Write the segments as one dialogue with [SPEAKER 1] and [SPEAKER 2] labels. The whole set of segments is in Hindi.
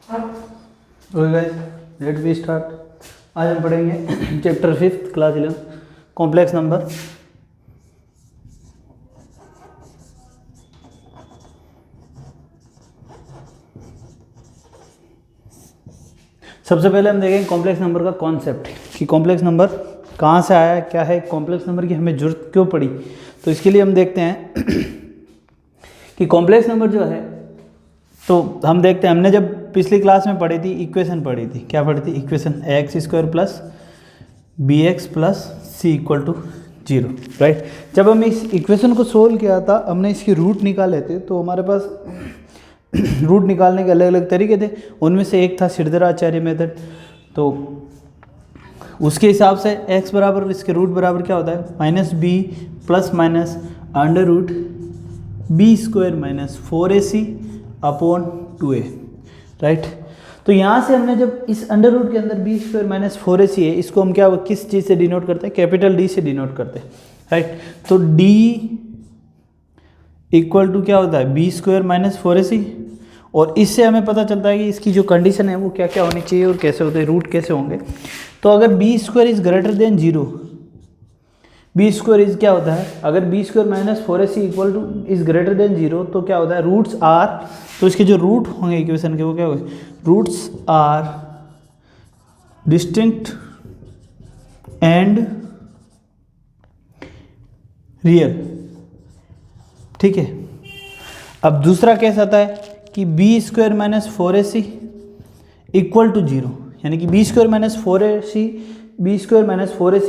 [SPEAKER 1] Okay guys, let we start. आज हम पढ़ेंगे चैप्टर 5 क्लास 11 कॉम्प्लेक्स नंबर। सबसे पहले हम देखेंगे कॉम्प्लेक्स नंबर का कॉन्सेप्ट कि कॉम्प्लेक्स नंबर कहाँ से आया, क्या है कॉम्प्लेक्स नंबर की, हमें जरूरत क्यों पड़ी। तो इसके लिए हम देखते हैं कि कॉम्प्लेक्स नंबर जो है, तो हम देखते हैं, हमने जब पिछली क्लास में पढ़ी थी इक्वेशन पढ़ी थी, क्या पढ़ी थी equation x² plus bx plus C equal to 0, right. जब हम इस इक्वेशन को सोल्व किया था, हमने इसकी रूट निकाले थे, तो हमारे पास रूट निकालने के अलग अलग तरीके थे। उनमें से एक था सिरदराचार्य मेथड। तो उसके हिसाब से x बराबर इसके रूट बराबर क्या होता है, -b plus minus under root b² minus 4ac upon 2a, right. तो यहाँ से हमने जब इस अंडर रूट के अंदर b² माइनस 4ac है, इसको हम क्या किस चीज़ से डिनोट करते हैं, कैपिटल D से डिनोट करते हैं, राइट। तो d इक्वल टू क्या होता है b² माइनस 4ac, और इससे हमें पता चलता है कि इसकी जो कंडीशन है वो क्या क्या होनी चाहिए और कैसे होते हैं, रूट कैसे होंगे। तो अगर b² is greater than 0, b² is क्या होता है, अगर b² minus 4ac equal two is greater than 0, तो क्या होता है रूट्स आर, तो इसके जो रूट होंगे इक्वेशन के वो क्या होंगे, roots are distinct and real, ठीक है। अब दूसरा केस आता है कि b² minus 4ac equal to 0, यानी कि b² माइनस 4ac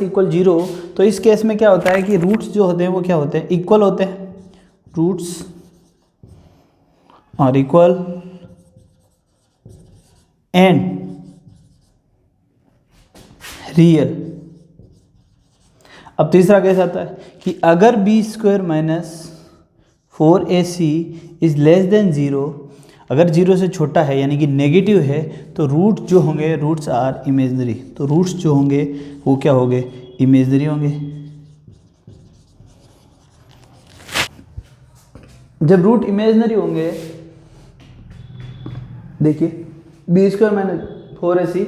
[SPEAKER 1] इक्वल 0। तो इस केस में क्या होता है कि रूट्स जो होते हैं वो क्या होते हैं, इक्वल होते हैं, roots are equal and real. अब तीसरा केस आता है कि अगर b² minus 4ac is less than 0, अगर 0 से छोटा है यानी कि नेगेटिव है, तो रूट जो होंगे रूट्स आर इमेजनरी, तो रूट्स जो होंगे वो क्या होंगे, इमेजनरी होंगे। जब रूट इमेजनरी होंगे, देखिए b² minus 4ac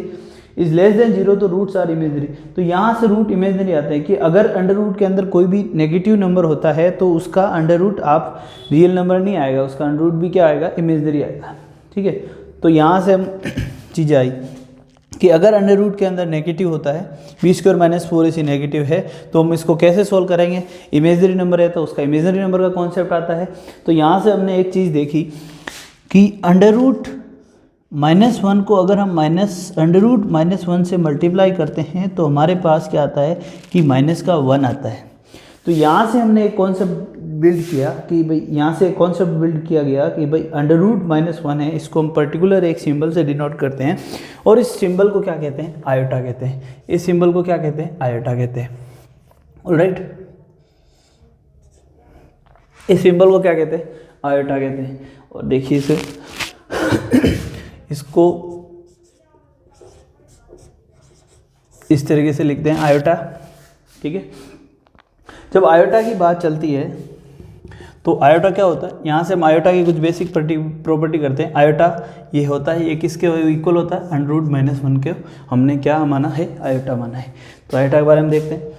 [SPEAKER 1] is less than 0, तो रूट्स आर इमेजनरी। तो यहाँ से रूट इमेजनरी आता है कि अगर अंडर रूट के अंदर कोई भी नेगेटिव नंबर होता है तो उसका अंडर रूट आप रियल नंबर नहीं आएगा, उसका अंडर रूट भी क्या आएगा, इमेजनरी आएगा, ठीक है। तो यहाँ से हम चीज़ आई कि अगर अंडर रूट के अंदर नेगेटिव होता है, b² माइनस 4ac नेगेटिव है, तो हम इसको कैसे सोल्व करेंगे, इमेजनरी नंबर है तो उसका इमेजनरी नंबर का कॉन्सेप्ट आता है। तो यहाँ से हमने एक चीज़ देखी कि अंडर रूट -1 को अगर हम अंडर रूट -1 से मल्टीप्लाई करते हैं तो हमारे पास क्या आता है कि -1 आता है। तो यहाँ से हमने एक कॉन्सेप्ट बिल्ड किया कि भाई, यहाँ से एक कॉन्सेप्ट बिल्ड किया गया कि भाई अंडर रूट -1 है, इसको हम पर्टिकुलर एक सिंबल से डिनोट करते हैं, और इस सिंबल को क्या कहते हैं, आयोटा कहते हैं। इस सिंबल को क्या कहते हैं, आयोटा कहते हैं, ऑलराइट। इस सिंबल को क्या कहते हैं, आयोटा कहते हैं। और देखिए इसे इसको इस तरीके से लिखते हैं आयोटा, ठीक है। जब आयोटा की बात चलती है तो आयोटा क्या होता है, यहाँ से हम आयोटा की कुछ बेसिक प्रॉपर्टी करते हैं। आयोटा ये होता है, ये किसके इक्वल होता है, अंडर रूट -1 के हमने क्या माना है, आयोटा माना है। तो आयोटा के बारे में देखते हैं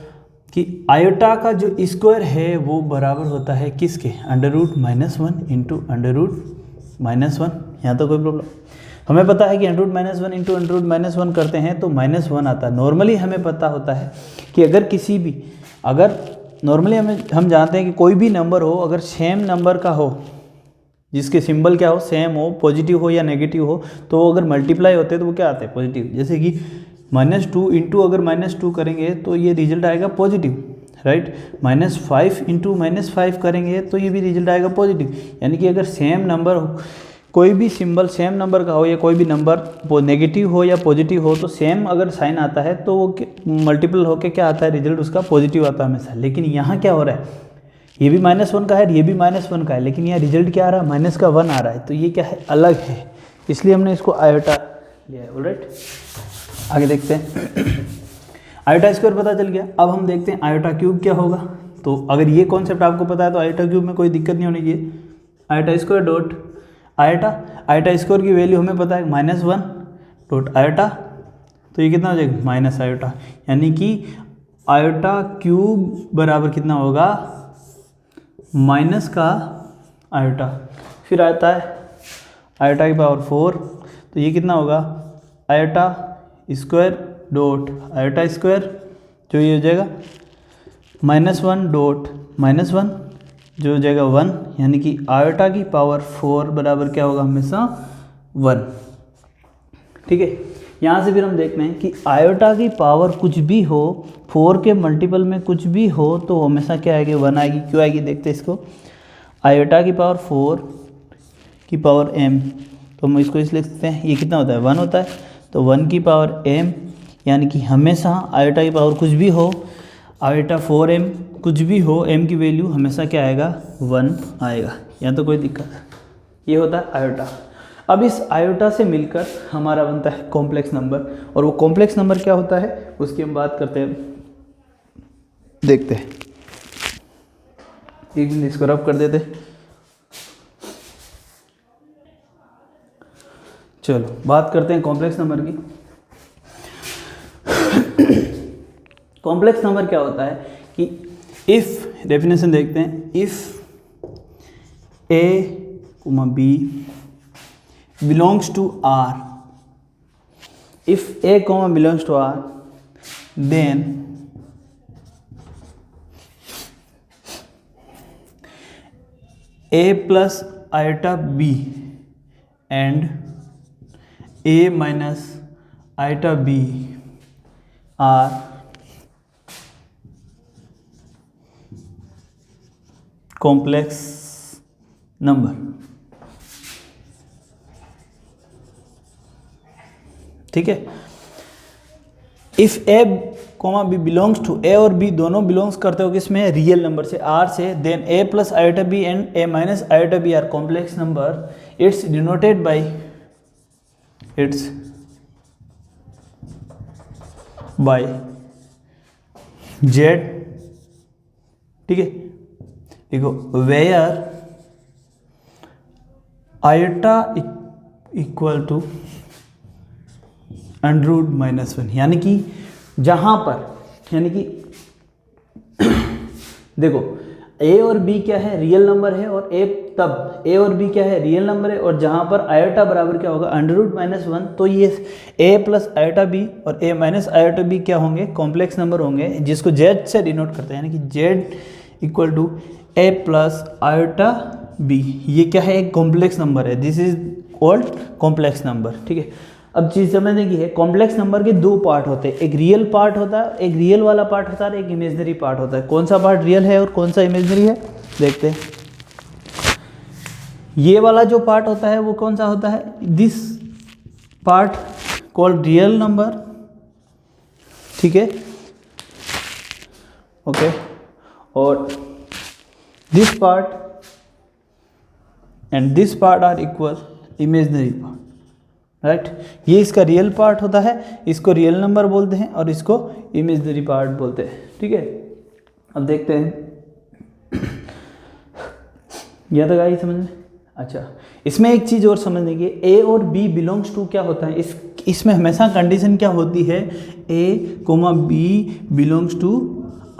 [SPEAKER 1] कि आयोटा का जो स्क्वायर है वो बराबर होता है किसके, under root -1 into under root -1। यहाँ तो कोई प्रॉब्लम, हमें पता है कि under root -1 into under root -1 करते हैं तो -1 आता है। नॉर्मली हमें पता होता है कि अगर किसी भी, अगर नॉर्मली हम जानते हैं कि कोई भी नंबर हो, अगर सेम नंबर का हो, जिसके सिंबल क्या हो, सेम हो, पॉजिटिव हो या नेगेटिव हो, तो अगर मल्टीप्लाई होते हैं तो वो क्या आता है, पॉजिटिव। जैसे कि -2 इंटू अगर -2 करेंगे तो ये रिजल्ट आएगा पॉजिटिव, राइट। -5 इंटू -5 करेंगे तो ये भी रिजल्ट आएगा पॉजिटिव। यानी कि अगर सेम नंबर हो, कोई भी सिंबल सेम नंबर का हो, या कोई भी नंबर वो नेगेटिव हो या पॉजिटिव हो, तो सेम अगर साइन आता है तो वो मल्टीपल होके क्या आता है, रिजल्ट उसका पॉजिटिव आता है हमेशा। लेकिन यहाँ क्या हो रहा है, ये भी -1 का है, ये भी -1 का है, लेकिन यहाँ रिजल्ट क्या आ रहा है, -1 आ रहा है। तो ये क्या है, अलग है, इसलिए हमने इसको आयोटा लिया है, ऑलराइट। आगे देखते हैं। आयोटा स्क्वायर पता चल गया, अब हम देखते हैं आयोटा क्यूब क्या होगा। तो अगर ये कॉन्सेप्ट आपको पता है तो आयोटा क्यूब में कोई दिक्कत नहीं होनी चाहिए। Iota square dot iota, iota square की वैल्यू हमें पता है -1 डॉट आयोटा, तो ये कितना हो जाएगा माइनस आयोटा, यानी कि आयोटा क्यूब बराबर कितना होगा माइनस का आयोटा। फिर आता है आयोटा की पावर 4, तो ये कितना होगा iota square dot iota square, जो ये हो जाएगा -1 डॉट -1 जो हो जाएगा 1, यानी कि आयोटा की पावर 4 बराबर क्या होगा हमेशा 1। ठीक है, यहाँ से फिर हम देखते हैं कि आयोटा की पावर कुछ भी हो, 4 के मल्टीपल में कुछ भी हो तो हमेशा क्या आएगी 1 आएगी। क्यों आएगी देखते हैं इसको, आयोटा की पावर 4 की पावर m, तो हम इसको इसलिए लिख सकते हैं ये कितना होता है 1 होता है, तो 1 की पावर m, यानी कि हमेशा आयोटा की पावर कुछ भी हो, आयोटा 4m कुछ भी हो, m की वैल्यू हमेशा क्या आएगा 1 आएगा, यहाँ तो कोई दिक्कत है। ये होता है आयोटा। अब इस आयोटा से मिलकर हमारा बनता है कॉम्प्लेक्स नंबर, और वो कॉम्प्लेक्स नंबर क्या होता है उसकी हम बात करते हैं, देखते हैं। एक मिनट इसको रब कर देते, चलो बात करते हैं कॉम्प्लेक्स नंबर की। कॉम्प्लेक्स नंबर क्या होता है कि इफ़, डेफिनेशन देखते हैं, if a, b belongs to R, if a, belongs to R, then a plus iota b and a minus iota b are complex number। ठीक है, if A comma B belongs to, A और बी दोनों बिलोंग्स करते हो किसमें रियल नंबर से आर से, then A plus iota B and A minus iota B are complex number, it's denoted by Z. ठीक है, देखो वेयर आयोटा इक्वल टू √-1, यानी कि जहां पर, यानी कि देखो a और b क्या है रियल नंबर है, और a तब a और b क्या है रियल नंबर है, और जहां पर आयोटा बराबर क्या होगा √-1, तो ये a प्लस आयोटा b और a माइनस आयोटा b क्या होंगे कॉम्प्लेक्स नंबर होंगे, जिसको z से डिनोट करते हैं, यानी कि z equal to a plus iota b, ये क्या है एक कॉम्प्लेक्स नंबर है, this is called complex number. ठीक है, अब चीज़ समझने की है, कॉम्प्लेक्स नंबर के दो पार्ट होते हैं, एक रियल पार्ट होता है, एक रियल वाला पार्ट होता है, एक इमेजिनरी पार्ट होता है। कौन सा पार्ट रियल है और कौन सा इमेजिनरी है देखते हैं। ये वाला जो पार्ट होता है वो कौन सा होता है, this part called real number. ठीक है, ओके, और this part and this part are equal imaginary part, right. ये इसका रियल पार्ट होता है, इसको रियल नंबर बोलते हैं और इसको इमेजिनरी पार्ट बोलते हैं। ठीक है, अब देखते हैं यह तक आई समझ में। अच्छा, इसमें एक चीज़ और समझने की, ए और बी बिलोंग्स टू क्या होता है, इसमें हमेशा कंडीशन क्या होती है, A comma B belongs to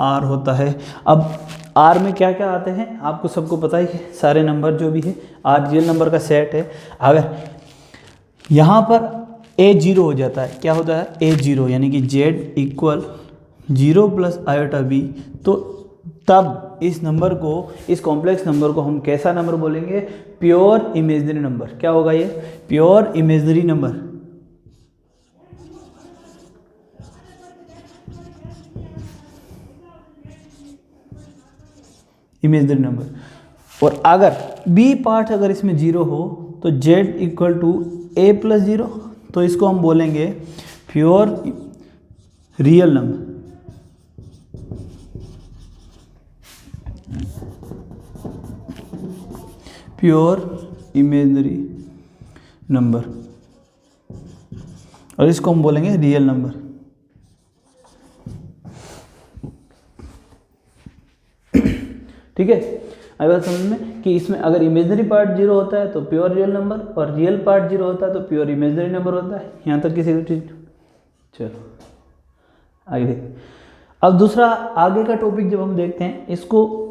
[SPEAKER 1] R होता है। अब आर में क्या क्या आते हैं आपको सबको पता ही है, सारे नंबर जो भी है आर रियल नंबर का सेट है। अगर यहाँ पर a 0 हो जाता है, क्या होता है a 0, यानी कि z equal 0 plus iota b, तो तब इस नंबर को, इस कॉम्प्लेक्स नंबर को हम कैसा नंबर बोलेंगे, प्योर इमेजिनरी नंबर। क्या होगा ये, pure imaginary number. Imaginary number. और अगर b पार्ट अगर इसमें 0 हो तो z equal to a plus 0, तो इसको हम बोलेंगे pure real number. Pure imaginary number, और इसको हम बोलेंगे रियल नंबर। ठीक है, आई बात समझ में कि इसमें अगर इमेजनरी पार्ट 0 होता है तो प्योर रियल नंबर, और रियल पार्ट 0 होता है तो प्योर इमेजनरी नंबर होता है। यहाँ तक किसी भी चीज़। चलो आगे देख। अब दूसरा आगे का टॉपिक जब हम देखते हैं, इसको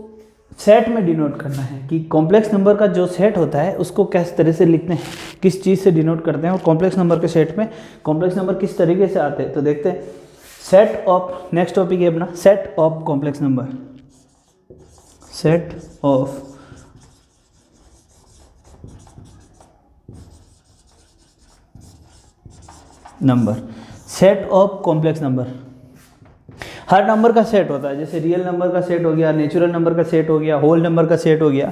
[SPEAKER 1] सेट में डिनोट करना है कि कॉम्प्लेक्स नंबर का जो सेट होता है उसको किस तरह से लिखते हैं, किस चीज़ से डिनोट करते हैं, और कॉम्प्लेक्स नंबर के सेट में कॉम्प्लेक्स नंबर किस तरीके से आते हैं। तो देखते हैं सेट ऑफ, नेक्स्ट टॉपिक है अपना set of complex number. Set of number, set of complex number. Her number का सेट होता है, जैसे रियल नंबर का सेट हो गया, नेचुरल नंबर का सेट हो गया, होल नंबर का सेट हो गया।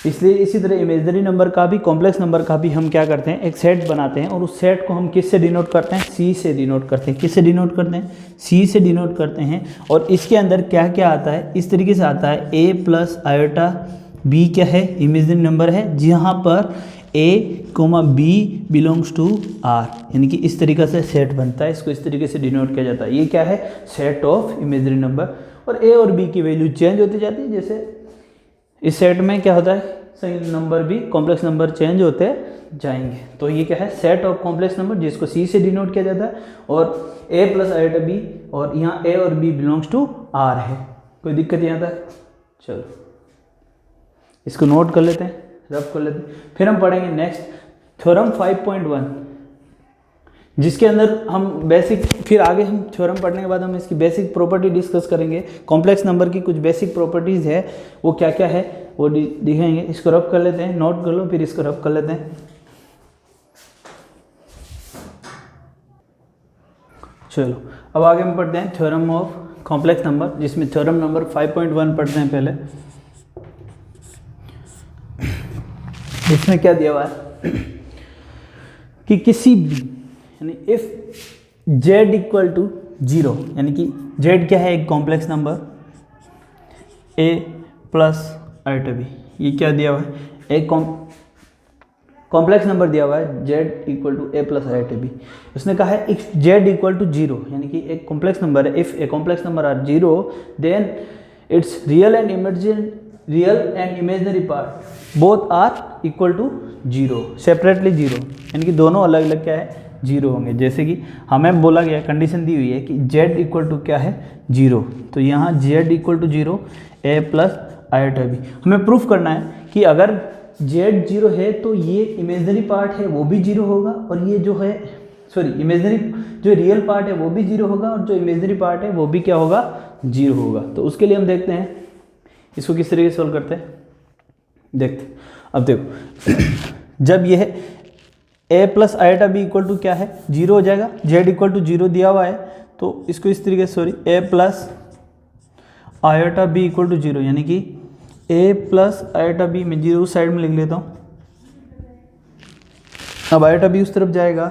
[SPEAKER 1] इसलिए इसी तरह इमेजनरी नंबर का भी, कॉम्प्लेक्स नंबर का भी हम क्या करते हैं, एक सेट बनाते हैं, और उस सेट को हम किस से डिनोट करते हैं, सी से डिनोट करते हैं। किस से डिनोट करते हैं, सी से डिनोट करते हैं। और इसके अंदर क्या क्या आता है, इस तरीके से आता है ए प्लस आयोटा बी क्या है, इमेजनरी नंबर है, जहाँ पर A comma B belongs to R, यानी कि इस तरीके से सेट बनता है, इसको इस तरीके से डिनोट किया जाता है। ये क्या है, सेट ऑफ इमेजनरी नंबर। और ए और बी की वैल्यू चेंज होती जाती है, जैसे इस सेट में क्या होता है, सही नंबर भी, कॉम्प्लेक्स नंबर चेंज होते जाएंगे। तो ये क्या है, सेट ऑफ कॉम्प्लेक्स नंबर, जिसको सी से डिनोट किया जाता है। और ए प्लस आयोटा बी, और यहाँ ए और बी बिलोंग्स टू आर है। कोई दिक्कत यहाँ तक? चलो इसको नोट कर लेते हैं, रफ कर लेते हैं। फिर हम पढ़ेंगे नेक्स्ट थ्योरम 5.1, जिसके अंदर हम बेसिक, फिर आगे हम थ्योरम पढ़ने के बाद हम इसकी बेसिक प्रॉपर्टी डिस्कस करेंगे। कॉम्प्लेक्स नंबर की कुछ बेसिक प्रॉपर्टीज़ है, वो क्या क्या है वो दिखाएंगे। इसको रफ कर लेते हैं, नोट कर लो, फिर इसको रफ कर लेते हैं। चलो अब आगे हम पढ़ते हैं थ्योरम ऑफ कॉम्प्लेक्स नंबर, जिसमें थ्योरम नंबर 5.1 पढ़ते हैं पहले। इसमें क्या दिया हुआ है कि किसी भी, यानी इफ z इक्वल टू 0, यानी कि z क्या है, एक complex number a plus iota b, ये क्या दिया हुआ है, एक कॉम्प्लेक्स नंबर दिया हुआ है z equal to a plus iota b। उसने कहा है इफ z इक्वल टू 0, यानी कि एक कॉम्प्लेक्स नंबर है, if a complex number are 0 then it's real and imaginary part both are equal to 0, separately 0, यानी कि दोनों अलग अलग क्या है, 0 होंगे। जैसे कि हमें बोला गया, कंडीशन दी हुई है कि z इक्वल टू क्या है, 0, तो यहाँ z equal to 0 a plus iota b। हमें प्रूफ करना है कि अगर z 0 है तो ये इमेजनरी पार्ट है वो भी 0 होगा, और ये जो है इमेजनरी जो रियल पार्ट है वो भी 0 होगा, और जो इमेजनरी पार्ट है वो भी क्या होगा, 0 होगा। तो उसके लिए हम देखते हैं इसको किस तरीके से सॉल्व करते हैं, देखते हैं। अब देखो जब यह a plus iota b equal to क्या है, 0 हो जाएगा, z इक्वल टू 0 दिया हुआ है, तो इसको इस तरीके से a plus iota b equal to 0, यानी कि a प्लस आयोटा b में 0 उस साइड में लिख लेता हूँ। अब आयोटा b उस तरफ जाएगा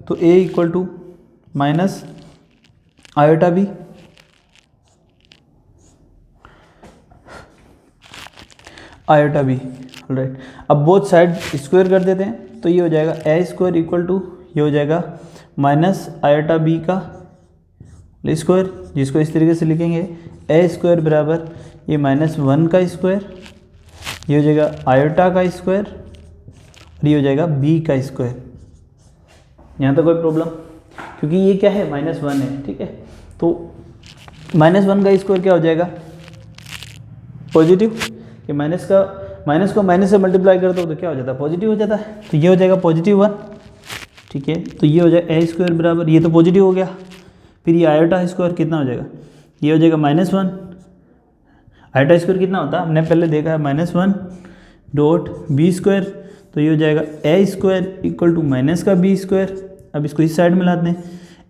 [SPEAKER 1] तो a equal to minus iota b, iota b, right. अब बोथ साइड स्क्वायर कर देते हैं, तो ये हो जाएगा a स्क्वायर इक्वल टू, ये हो जाएगा माइनस आयोटा b का स्क्वायर, जिसको इस तरीके से लिखेंगे a स्क्वायर बराबर ये -1 का स्क्वायर, ये हो जाएगा आयोटा का स्क्वायर, और ये हो जाएगा b का स्क्वायर। यहाँ तक कोई प्रॉब्लम, क्योंकि ये क्या है, -1 है, ठीक है। तो -1 का स्क्वायर क्या हो जाएगा, पॉजिटिव, कि माइनस को माइनस से मल्टीप्लाई करते हो तो क्या हो जाता है, पॉजिटिव हो जाता है। तो ये हो जाएगा +1, ठीक है। तो ये हो जाएगा a स्क्वायर बराबर, ये तो पॉजिटिव हो गया, फिर ये आयोटा स्क्वायर कितना हो जाएगा, ये हो जाएगा -1। आयोटा स्क्वायर कितना होता है, हमने पहले देखा है -1 डॉट b स्क्वायर, तो ये हो जाएगा a square equal to minus का b स्क्वायर। अब इसको इस साइड में लाते हैं,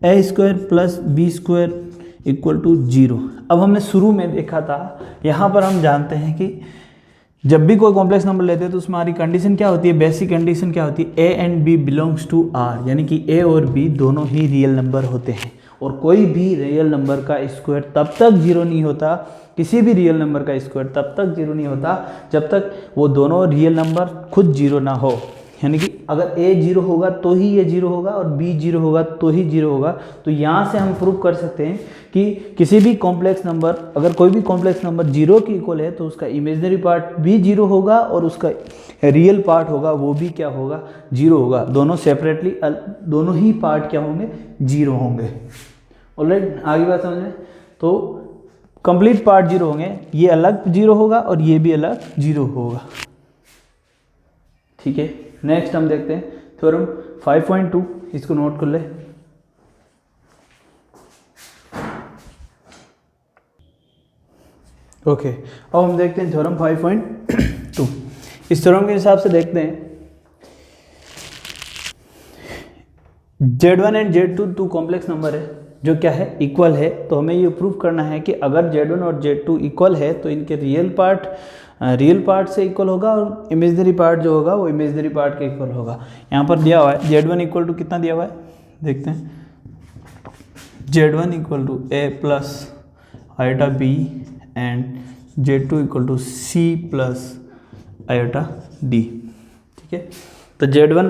[SPEAKER 1] a square plus b square equal to 0। अब हमने शुरू में देखा था, यहाँ पर हम जानते हैं कि जब भी कोई कॉम्प्लेक्स नंबर लेते हैं तो उसमें हमारी कंडीशन क्या होती है, बेसिक कंडीशन क्या होती है, a and b belongs to r, यानी कि a और b दोनों ही रियल नंबर होते हैं। और कोई भी रियल नंबर का स्क्वायर तब तक 0 नहीं होता, किसी भी रियल नंबर का स्क्वायर तब तक 0 नहीं होता जब तक वो दोनों रियल नंबर खुद 0 ना हो, यानी कि अगर a 0 होगा तो ही ये 0 होगा और b 0 होगा तो ही 0 होगा। तो यहाँ से हम प्रूव कर सकते हैं कि किसी भी कॉम्प्लेक्स नंबर, अगर कोई भी कॉम्प्लेक्स नंबर 0 के इक्वल है तो उसका इमेजिनरी पार्ट भी 0 होगा और उसका रियल पार्ट होगा वो भी क्या होगा, 0 होगा। दोनों सेपरेटली, दोनों ही पार्ट क्या होंगे, 0 होंगे। ऑलराइट, आगे बात समझ में। तो कंप्लीट पार्ट 0 होंगे, ये अलग 0 होगा और ये भी अलग 0 होगा। ठीक है, नेक्स्ट हम देखते हैं थ्योरम 5.2, इसको नोट कर ले। ओके, अब हम देखते हैं थ्योरम 5.2। इस थ्योरम के हिसाब से देखते हैं Z1 and Z2 to complex number है जो क्या है, इक्वल है। तो हमें ये प्रूव करना है कि अगर Z1 और Z2 इक्वल है तो इनके रियल पार्ट से इक्वल होगा और इमेजिनरी पार्ट जो होगा वो इमेजिनरी पार्ट के इक्वल होगा। यहाँ पर दिया हुआ है Z1 इक्वल टू कितना दिया हुआ है, देखते हैं। Z1 equal to A plus iota B and Z2 equal to C plus iota D। ठीक है, तो Z1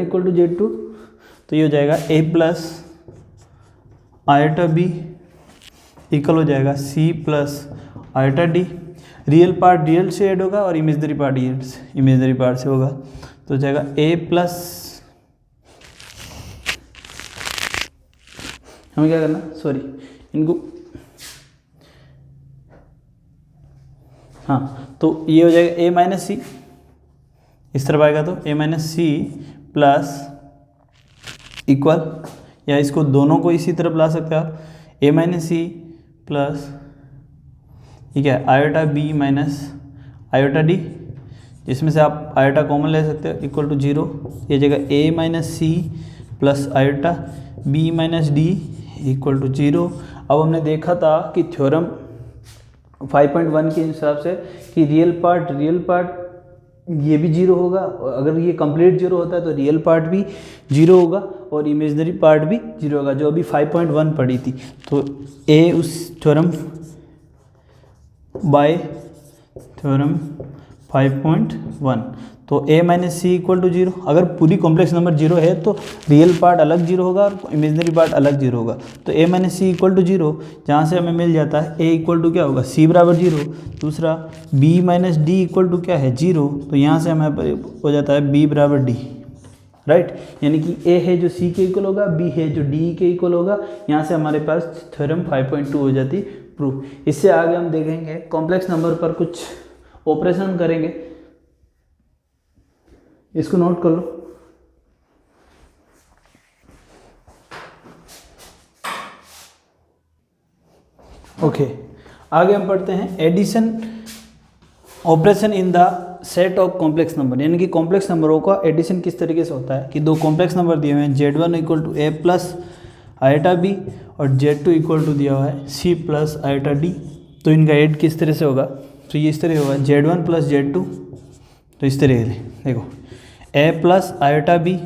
[SPEAKER 1] इक्वल टू Z2, तो ये हो जाएगा A plus iota B equal हो जाएगा C plus iota D। Real part real से ऐड होगा और इमेजिनरी पार्ट इमेजिनरी पार्ट से होगा, तो हो जाएगा A प्लस, हमें क्या करना, सॉरी इनको, हाँ, तो ये हो जाएगा A माइनस सी, इस तरफ आएगा तो A minus C plus equal, या इसको दोनों को इसी तरफ ला सकते हैं आप, A माइनस सी प्लस ठीक है iota B minus iota D, जिसमें से आप आयोटा कॉमन ले सकते हो, इक्वल टू 0। ये जगह A minus C plus iota B minus D equal to 0। अब हमने देखा था कि थ्योरम 5.1 के हिसाब से कि रियल पार्ट ये भी 0 होगा, और अगर ये कंप्लीट 0 होता है तो रियल पार्ट भी 0 होगा और इमेजिनरी पार्ट भी 0 होगा, जो अभी 5.1 पढ़ी थी। तो A उस थ्योरम बाय थ्योरम 5.1, तो A minus C equal to 0। अगर पूरी कॉम्प्लेक्स नंबर 0 है तो रियल पार्ट अलग 0 होगा और इमेजिनरी पार्ट अलग 0 होगा। तो A minus C equal to 0, जहाँ से हमें मिल जाता है A इक्वल टू क्या होगा, C बराबर 0। दूसरा B minus D equal to क्या है, 0। तो यहाँ से हमें हो जाता है B बराबर D, राइट। यानी कि A है जो C के इक्वल होगा, B है जो D के इक्वल होगा। यहाँ से हमारे पास थ्योरम 5.2 हो जाती प्रूफ। इससे आगे हम देखेंगे कॉम्प्लेक्स नंबर पर कुछ ऑपरेशन करेंगे, इसको नोट कर लो। ओके, आगे हम पढ़ते हैं addition operation in the set of complex number, यानी कि कॉम्प्लेक्स नंबरों का एडिशन किस तरीके से होता है कि दो कॉम्प्लेक्स नंबर दिए हुए हैं Z1 equal to A plus iota B और Z2 इक्वल टू दिया हुआ है C प्लस आयोटा D। तो इनका ऐड किस तरह से होगा, तो ये इस तरह होगा Z1 प्लस Z2, तो इस तरह देखो A plus iota B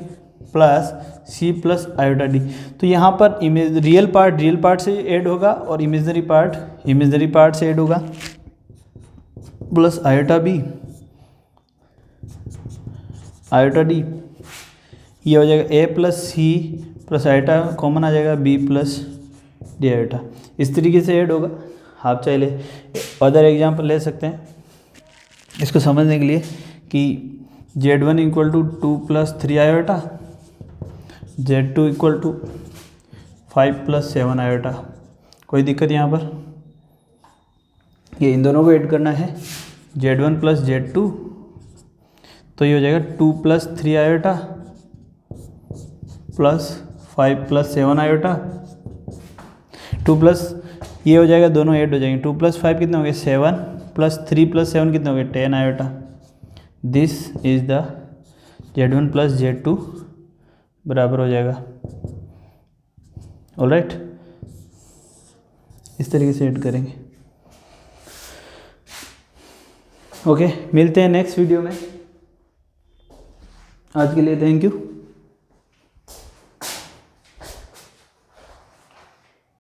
[SPEAKER 1] plus C plus iota D। तो यहाँ पर रियल पार्ट से ऐड होगा और इमेजिनरी पार्ट से ऐड होगा, plus iota B iota D। ये हो जाएगा A plus C plus iota common आ जाएगा B प्लस D आयोटा। इस तरीके से ऐड होगा। आप चाहे अदर एग्जाम्पल ले सकते हैं इसको समझने के लिए कि Z1 equal to 2 plus 3 iota, Z2 equal to 5 plus 7 iota. कोई दिक्कत यहाँ पर, ये इन दोनों को ऐड करना है Z1 प्लस Z2, तो ये हो जाएगा 2 plus 3 iota plus 5 plus 7 iota. 2 plus ये हो जाएगा, दोनों ऐड हो जाएंगे। 2 प्लस 5 कितने हो गए, 7 प्लस 3 प्लस 7 कितने हो गए, 10 iota. This is the Z1 plus Z2 बराबर हो जाएगा। ऑलराइट, इस तरीके से ऐड करेंगे। ओके, मिलते हैं नेक्स्ट वीडियो में। आज के लिए थैंक यू।